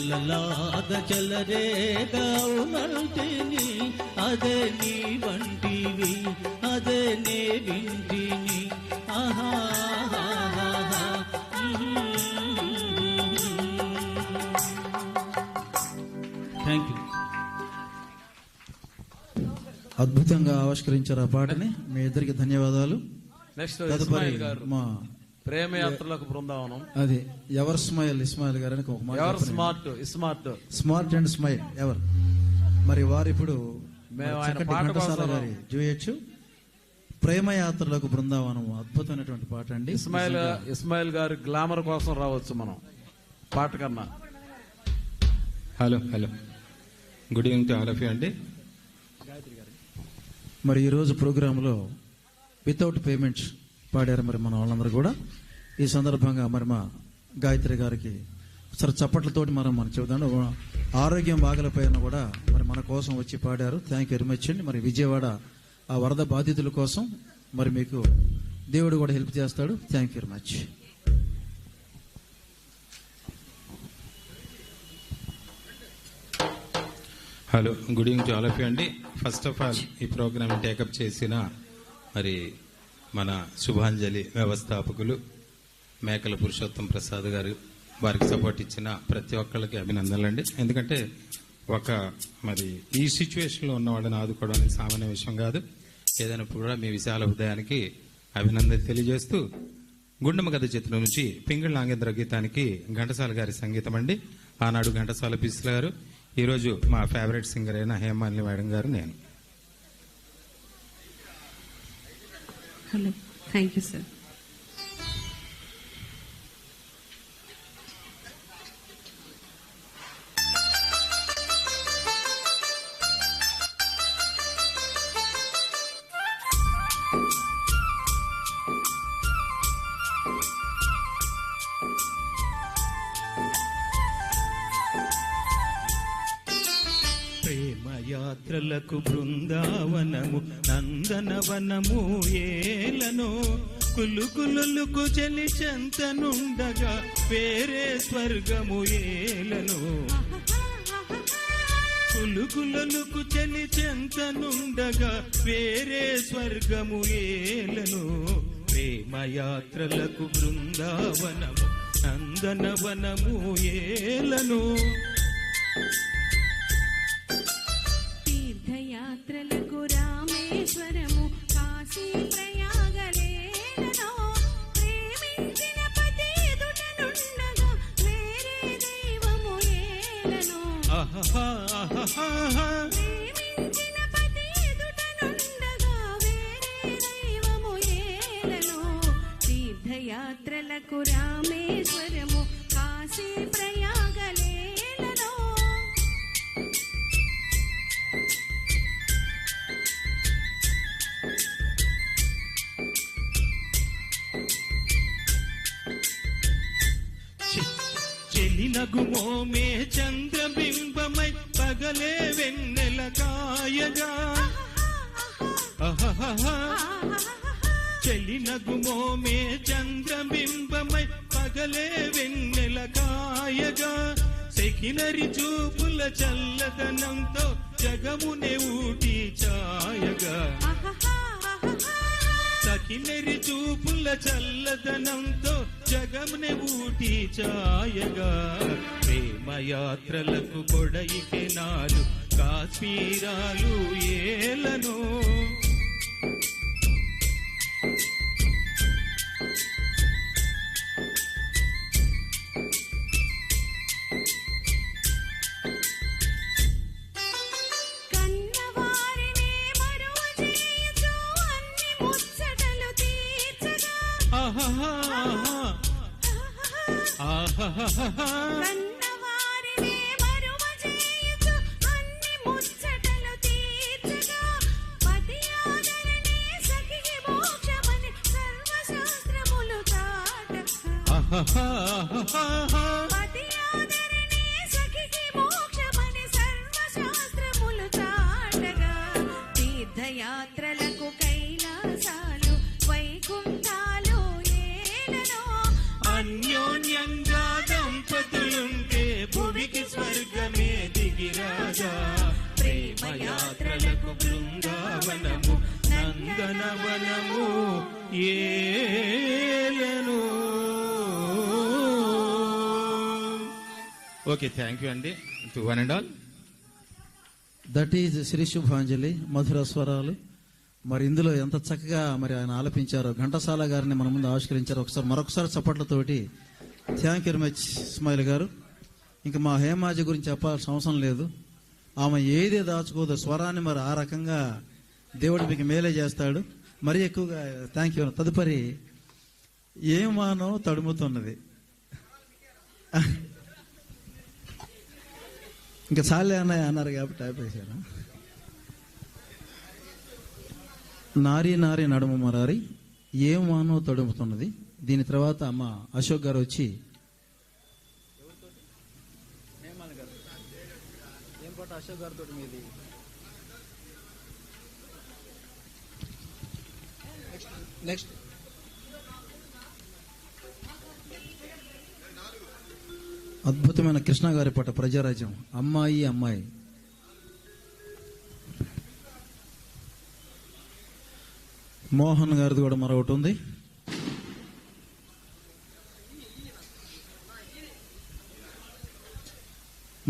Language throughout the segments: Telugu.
చల్లలాద చలరేగావునంటిని అదే నీ వంటివి అదే నే వింటిని ఆహా థ్యాంక్ యూ. అద్భుతంగా ఆవిష్కరించారు ఆ పాటని. మీ ఇద్దరికి ధన్యవాదాలు. నెక్స్ట్ తదుపరి మా ప్రేమయాత్రలకు బృందావనం. అది ఎవర్ స్మైల్ ఇస్మాయిల్ గారు అని ఒక మాట. Ever smart and smile ever. మరి వారు ఇప్పుడు ఘంటసాల గారి జూయచ్చు ప్రేమయాత్రలకు బృందావనం. అద్భుతమైనటువంటి పాట అండి. ఇస్మాయిల్ గారి గ్లామర్ కోసం రావచ్చు మనం పాట కన్నా. Hello good evening to all of you అండి. మరి ఈరోజు ప్రోగ్రాంలో వితౌట్ పేమెంట్స్ పాడారు మరి మన వాళ్ళందరూ కూడా. ఈ సందర్భంగా మరి మా గాయత్రి గారికి సరే చప్పట్లతోటి మనం చెబుతాను. ఆరోగ్యం బాగలేకపోయినా కూడా మరి మన కోసం వచ్చి పాడారు. థ్యాంక్ యూ వెరీ మచ్ అండి. మరి విజయవాడ ఆ వరద బాధితుల కోసం మరి మీకు దేవుడు కూడా హెల్ప్ చేస్తాడు. Thank you very much. Hello good evening to all of you అండి. ఫస్ట్ ఆఫ్ ఆల్ ఈ ప్రోగ్రామ్ టేకప్ చేసిన మరి మన శుభాంజలి వ్యవస్థాపకులు మేకల పురుషోత్తం ప్రసాద్ గారు, వారికి సపోర్ట్ ఇచ్చిన ప్రతి ఒక్కళ్ళకి అభినందనలండి. ఎందుకంటే మరి ఈ సిచ్యువేషన్లో ఉన్న వాళ్ళని ఆదుకోవడం అనేది సామాన్య విషయం కాదు. ఏదైనా కూడా మీ విశాల హృదయానికి అభినందన తెలియజేస్తూ గుండమ్మ కథ చిత్రం నుంచి పింగళ నాగేంద్ర గీతానికి ఘంటసాల గారి సంగీతం అండి. ఆనాడు ఘంటసాల పిస్ల గారు, ఈరోజు మా ఫేవరెట్ సింగర్ అయిన హేమాలిని మేడం గారు, నేను. Hello, thank you sir. యాత్రలకు బృందావనము నందనవనము ఏలను కులుకులుకు చెలి చెంతనుండగా వేరే స్వర్గము ఏలను కులుకులుకు చెలి చెంతనుండగా వేరే స్వర్గము ఏలను ప్రేమయాత్రలకు బృందావనము నందనవనము ఏలను తీర్థయాత్రలకు రామేశ్వరము కాశీ ప్రయాగలేలను ప్రేమించిన పతి ఎదుటనుండగా వేరే దైవము ఏలను ప్రేమించిన పతి ఎదుటనుండగా వేరే దైవము ఏలను తీర్థయాత్రలకు రామేశ్వరము కాశీ ప్రయాగలేలను చెలినగుమోమే చంద్రబింబమై పగలే వెన్నెల కాయగా చెలినగుమోమే చంద్రబింబమై పగలే వెన్నెల కాయగా సెకినరి చూపుల చల్లదనంతో జగమునే ఊటి ఛాయగా సకినరి చూపుల చల్లదనంతో జగమునే ఊటి ఛాయగా ప్రేమయాత్రలకు కొడయికెనాలు కాశ్మీరాలు ఏలను కన్నవారినే మరువజేయుచు అన్ని ముచ్చటలు తీర్చగా పతి ఆదరణే సఖికి మోక్షమని సర్వశాస్త్రములు చాటగా పతి ఆదరణే సఖికి మోక్షమని సర్వశాస్త్రములు చాటగా తీర్థయాత్రలకు కైలాసాలు వైకుంఠాలు ఏలను అన్యోన్యంగా దంపతులుంటే భువికి వనము ఏలను. ఓకే, థ్యాంక్ యూ అండి to one and all. That is Shri Shubhanjali మధుర స్వరాలు. మరి ఇందులో ఎంత చక్కగా మరి ఆయన ఆలపించారో, ఘంటసాల గారిని మన ముందు ఆవిష్కరించారు. మరొకసారి చప్పట్లతోటి thank you very much Ismail గారు. ఇంకా మా హేమాజీ గురించి చెప్పాల్సిన అవసరం లేదు. ఆమె ఏదే దాచుకోదు స్వరాన్ని, మరి ఆ రకంగా దేవుడు మీకు మేలే చేస్తాడు. మరీ ఎక్కువగా థ్యాంక్ యూ. తదుపరి ఏమానో తడుముతున్నది. ఇంకా చాలే అన్నయ్య అన్నారు కాబట్టి ఆపేశాను. నారీ నారీ నడుము మరారి ఏమానో తడుముతున్నది. దీని తర్వాత అమ్మ అశోక్ గారు వచ్చి అశోక్ గారితో మీది నెక్స్ట్ అద్భుతమైన కృష్ణ గారి పాట ప్రజారాజ్యం. అమ్మాయి అమ్మాయి. మోహన్ గారిది కూడా మరొకటి ఉంది.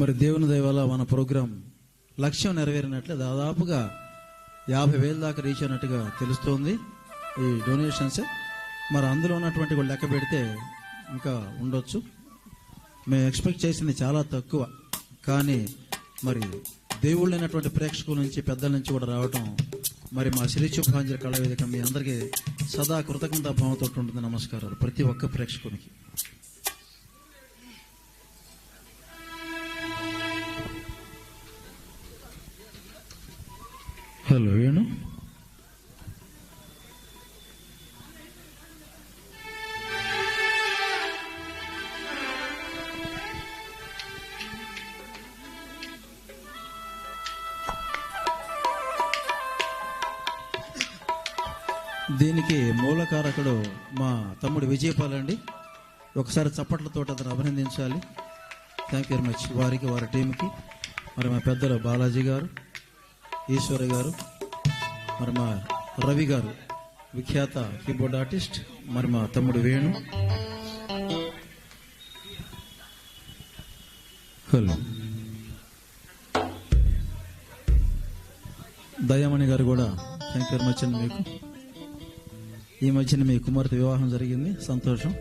మరి దేవుని దయ వల్ల మన ప్రోగ్రాం లక్ష్యం నెరవేరినట్లే, దాదాపుగా 50,000 దాకా రీచ్ అయినట్టుగా తెలుస్తోంది ఈ డొనేషన్స్. మరి అందులో ఉన్నటువంటి కూడా లెక్క పెడితే ఇంకా ఉండొచ్చు. మేము ఎక్స్పెక్ట్ చేసింది చాలా తక్కువ, కానీ మరి దేవుళ్ళైనటువంటి ప్రేక్షకుల నుంచి, పెద్దల నుంచి కూడా రావటం మరి మా శ్రీ శుభాంజలి కళా వేదిక మీ అందరికీ సదా కృతజ్ఞతా భావంతో ఉంటుంది. నమస్కారాలు ప్రతి ఒక్క ప్రేక్షకునికి. హలో వేణు. దీనికి మూలకారకుడు మా తమ్ముడు విజయపాల్ అండి. ఒకసారి చప్పట్లతో అతను అభినందించాలి. థ్యాంక్ యూ వెరీ మచ్ వారికి, వారి టీంకి. మరి మా పెద్దలు బాలాజీ గారు, ఈశ్వర్ గారు, మరి మా రవి గారు విఖ్యాత కీబోర్డ్ ఆర్టిస్ట్, మరి మా తమ్ముడు వేణు. హలో దయామణి గారు కూడా థ్యాంక్ యూ వెరీ మచ్ అండి. మీకు ఈ మధ్యన మీ కుమార్తె వివాహం జరిగింది, సంతోషం.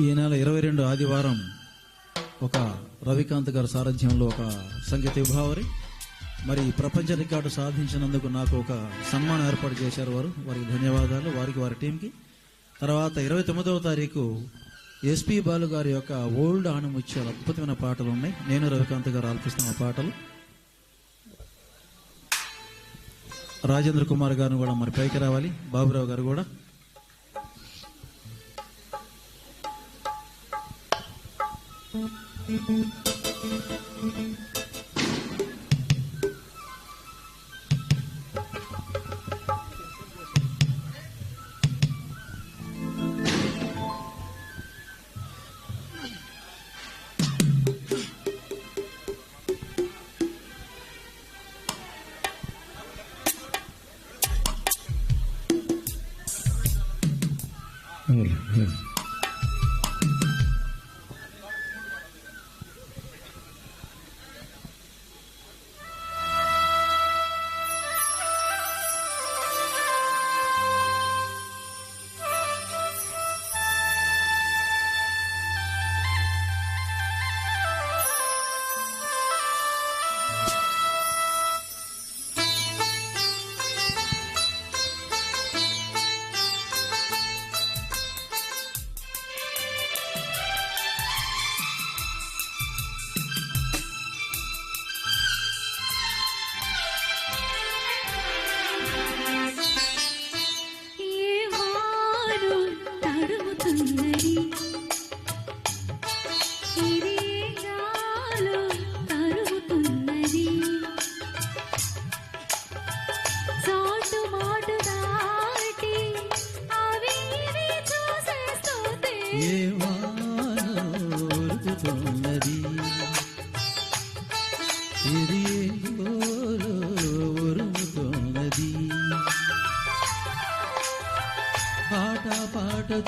ఈ నెల 22 ఆదివారం ఒక రవికాంత్ గారి సారథ్యంలో ఒక సంగీత విభావరి మరి ప్రపంచ రికార్డు సాధించినందుకు నాకు ఒక సన్మానం ఏర్పాటు చేశారు. వారికి ధన్యవాదాలు, వారికి, వారి టీంకి. తర్వాత 29వ తారీఖు ఎస్పి బాలు గారి యొక్క ఓల్డ్ ఆణిముత్యాలు అద్భుతమైన పాటలు ఉన్నాయి. నేను రవికాంత్ గారు ఆలపిస్తున్న పాటలు. రాజేంద్ర కుమార్ గారిని కూడా మరి పైకి రావాలి, బాబురావు గారు కూడా.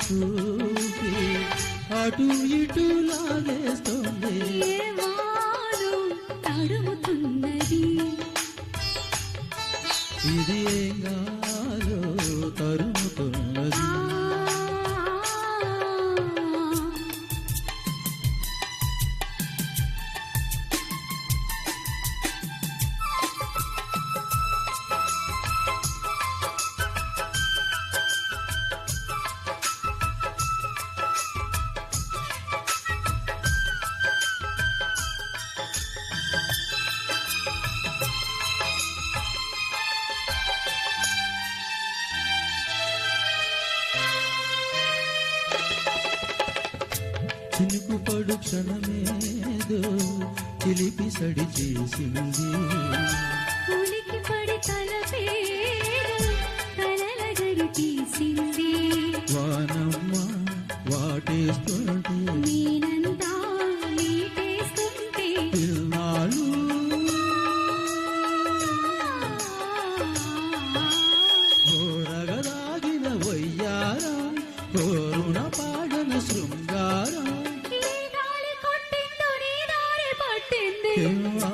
చూపి అటు ఇటు లాగేస్తుంది. ఏవాను తడుముతున్నది. ఇది ఏం గాలో తరుముతున్నది. చినుకు పడు క్షణమేదో చిలిపి సడి చేసింది. ఉలికి పడి తలపేరు తలల గడి తీసింది. వానమ్మ వాటేస్తుంటే నేనంతా నీటేస్తుంటే పిల్లాలు ఓరగదాగిన వయ్యారా కోరుణ పాడన శృంగారా ఈ గాలి కొట్టిందో నీ దారి పట్టింది. పిల్లా